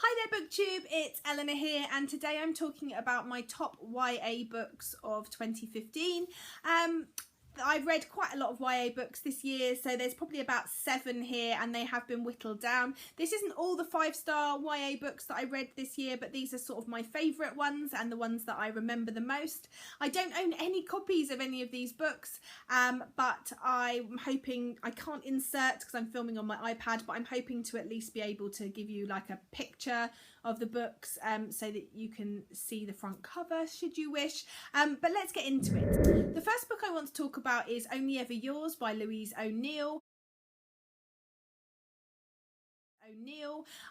Hi there BookTube, it's Eleanor here, and today I'm talking about my top YA books of 2015. I've read quite a lot of YA books this year, so there's probably about 7 here and they have been whittled down. This isn't all the 5-star YA books that I read this year, but these are sort of my favourite ones and the ones that I remember the most. I don't own any copies of any of these books, but I'm hoping, I can't insert because I'm filming on my iPad, but I'm hoping to at least be able to give you like a picture of the books so that you can see the front cover should you wish. But let's get into it. The first book I want to talk about is Only Ever Yours by Louise O'Neill.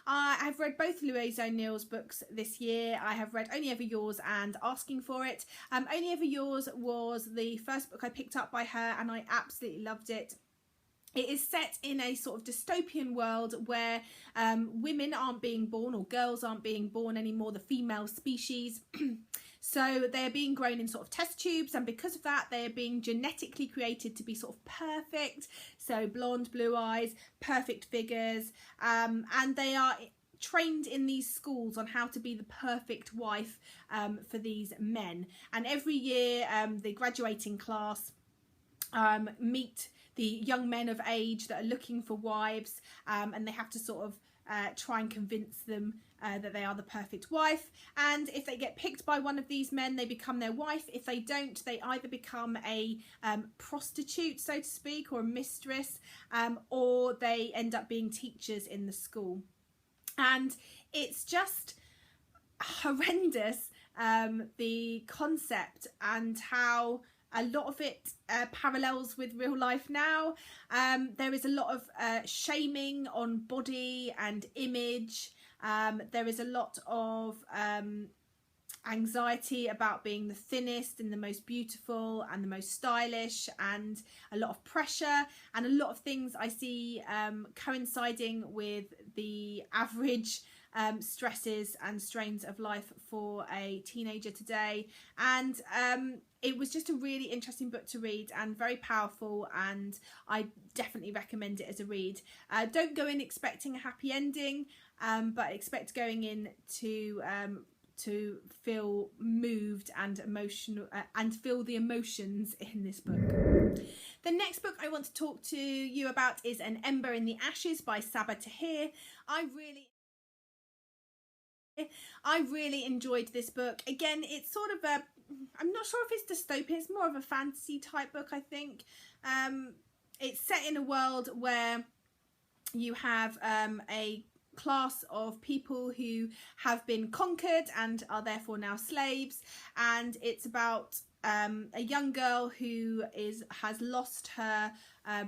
I've read both Louise O'Neill's books this year. I have read Only Ever Yours and Asking for It. Only Ever Yours was the first book I picked up by her and I absolutely loved it. It is set in a sort of dystopian world where women aren't being born, or girls aren't being born anymore, the female species. So they're being grown in sort of test tubes, and because of that they are being genetically created to be sort of perfect. So blonde, blue eyes, perfect figures, and they are trained in these schools on how to be the perfect wife for these men. And every year the graduating class meet the young men of age that are looking for wives, and they have to sort of try and convince them that they are the perfect wife. And if they get picked by one of these men, they become their wife. If they don't, they either become a prostitute, so to speak, or a mistress, or they end up being teachers in the school. And it's just horrendous, the concept and how a lot of it parallels with real life now. There is a lot of shaming on body and image. There is a lot of anxiety about being the thinnest and the most beautiful and the most stylish, and a lot of pressure and a lot of things I see coinciding with the average stresses and strains of life for a teenager today. And it was just a really interesting book to read and very powerful, and I definitely recommend it as a read. Don't go in expecting a happy ending, but expect going in to feel moved and emotional and feel the emotions in this book. The next book I want to talk to you about is An Ember in the Ashes by Sabaa Tahir. I really enjoyed this book. Again, it's sort of a, I'm not sure if it's dystopian, it's more of a fantasy type book, I think. It's set in a world where you have a class of people who have been conquered and are therefore now slaves, and it's about a young girl who has lost her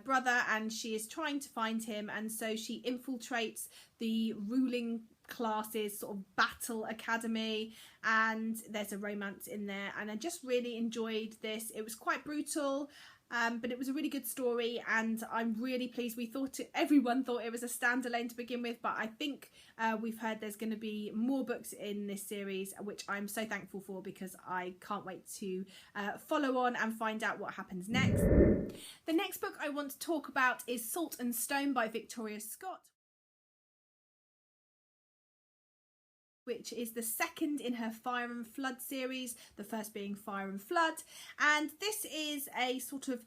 brother, and she is trying to find him, and so she infiltrates the ruling classes sort of battle academy, and there's a romance in there, and I just really enjoyed this. It was quite brutal, but it was a really good story, and I'm really pleased. Everyone thought it was a standalone to begin with, but I think we've heard there's going to be more books in this series, which I'm so thankful for, because I can't wait to follow on and find out what happens next. The next book I want to talk about is Salt and Stone by Victoria Scott, which is the second in her Fire and Flood series, the first being Fire and Flood. And this is a sort of,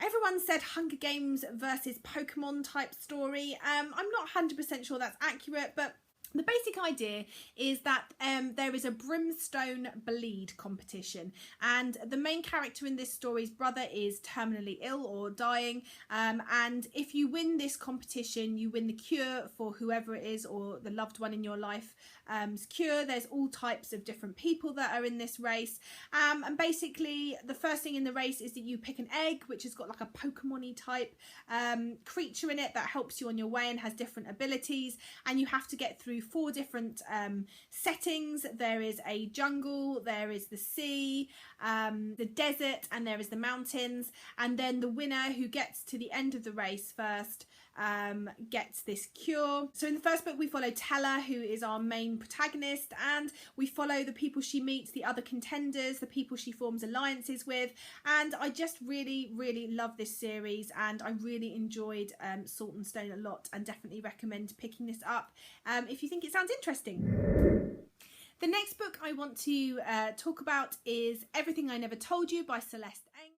everyone said Hunger Games versus Pokemon type story. I'm not 100% sure that's accurate, but the basic idea is that there is a brimstone bleed competition, and the main character in this story's brother is terminally ill or dying, and if you win this competition, you win the cure for whoever it is, or the loved one in your life cure. There's all types of different people that are in this race, and basically the first thing in the race is that you pick an egg which has got like a Pokemon-y type creature in it that helps you on your way and has different abilities, and you have to get through 4 different settings. There is a jungle, there is the sea, the desert, and there is the mountains, and then the winner, who gets to the end of the race first, gets this cure. So in the first book we follow Tella, who is our main protagonist, and we follow the people she meets, the other contenders, the people she forms alliances with, and I just really love this series, and I really enjoyed Salt and Stone a lot, and definitely recommend picking this up if you think it sounds interesting. The next book I want to talk about is Everything I Never Told You by Celeste Ng.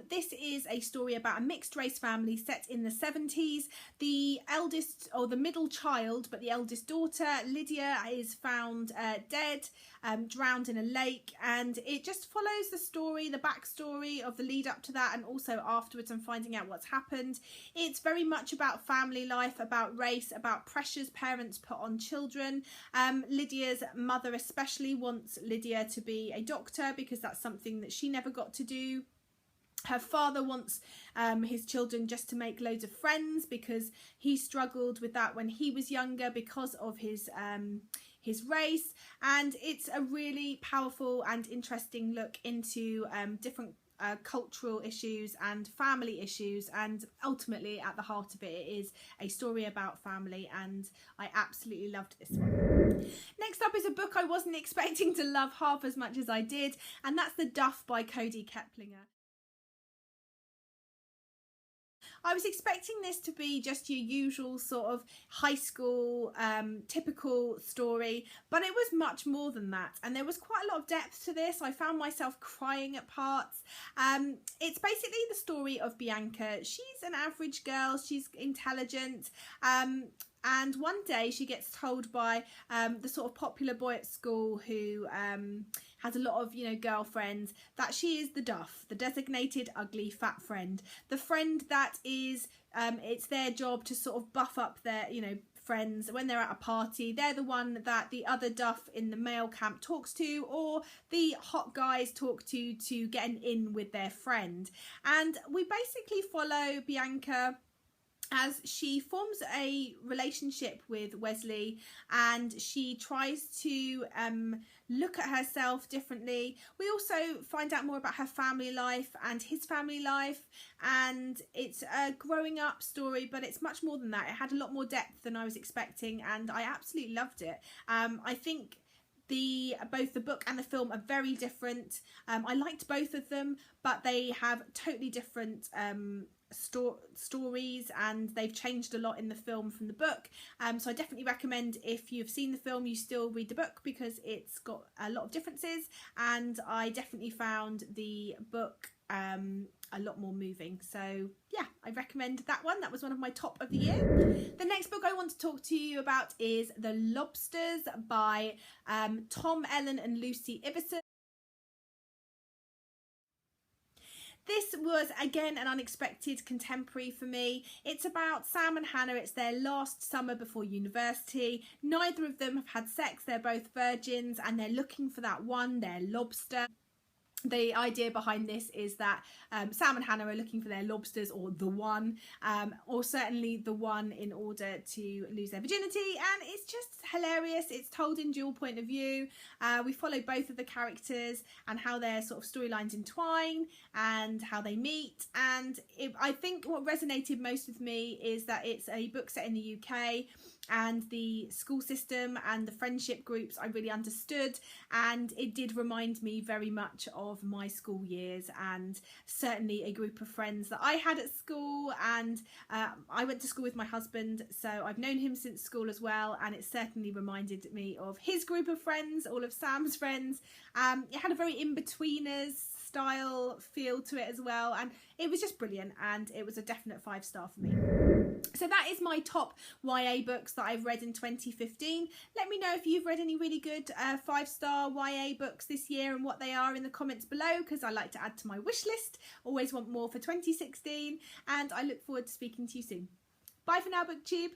This is a story about a mixed race family set in the 70s. The eldest, or the middle child, but the eldest daughter, Lydia, is found dead, drowned in a lake, and it just follows the story, the backstory of the lead up to that, and also afterwards, and finding out what's happened. It's very much about family life, about race, about pressures parents put on children. Lydia's mother especially wants Lydia to be a doctor because that's something that she never got to do. Her father wants his children just to make loads of friends because he struggled with that when he was younger because of his race. And it's a really powerful and interesting look into different cultural issues and family issues, and ultimately at the heart of it is a story about family, and I absolutely loved this one. Next up is a book I wasn't expecting to love half as much as I did, and that's The Duff by Cody Keplinger. I was expecting this to be just your usual sort of high school typical story, but it was much more than that, and there was quite a lot of depth to this. I found myself crying at parts. It's basically the story of Bianca. She's an average girl, she's intelligent, and one day she gets told by the sort of popular boy at school who has a lot of, girlfriends, that she is the Duff, the designated ugly fat friend. The friend that is, it's their job to sort of buff up their, friends when they're at a party. They're the one that the other Duff in the male camp talks to, or the hot guys talk to get an in with their friend. And we basically follow Bianca as she forms a relationship with Wesley, and she tries to look at herself differently. We also find out more about her family life and his family life, and it's a growing up story, but it's much more than that. It had a lot more depth than I was expecting, and I absolutely loved it. I think both the book and the film are very different. I liked both of them, but they have totally different stories, and they've changed a lot in the film from the book. So I definitely recommend, if you've seen the film, you still read the book because it's got a lot of differences, and I definitely found the book a lot more moving. So yeah, I recommend that one. That was one of my top of the year. The next book I want to talk to you about is The Lobsters by Tom Ellen and Lucy Iverson. This was, again, an unexpected contemporary for me. It's about Sam and Hannah. It's their last summer before university. Neither of them have had sex. They're both virgins, and they're looking for that one, their lobster. The idea behind this is that Sam and Hannah are looking for their lobsters, or the one, or certainly the one in order to lose their virginity, and it's just hilarious. It's told in dual point of view. We follow both of the characters and how their sort of storylines entwine and how they meet, and I think what resonated most with me is that it's a book set in the UK, and the school system and the friendship groups I really understood, and it did remind me very much of my school years, and certainly a group of friends that I had at school. And I went to school with my husband, so I've known him since school as well, and it certainly reminded me of his group of friends, all of Sam's friends. It had a very in-betweeners style feel to it as well, and it was just brilliant, and it was a definite 5-star for me. So that is my top YA books that I've read in 2015. Let me know if you've read any really good 5-star YA books this year and what they are in the comments below, because I like to add to my wish list. Always want more for 2016, and I look forward to speaking to you soon. Bye for now, BookTube.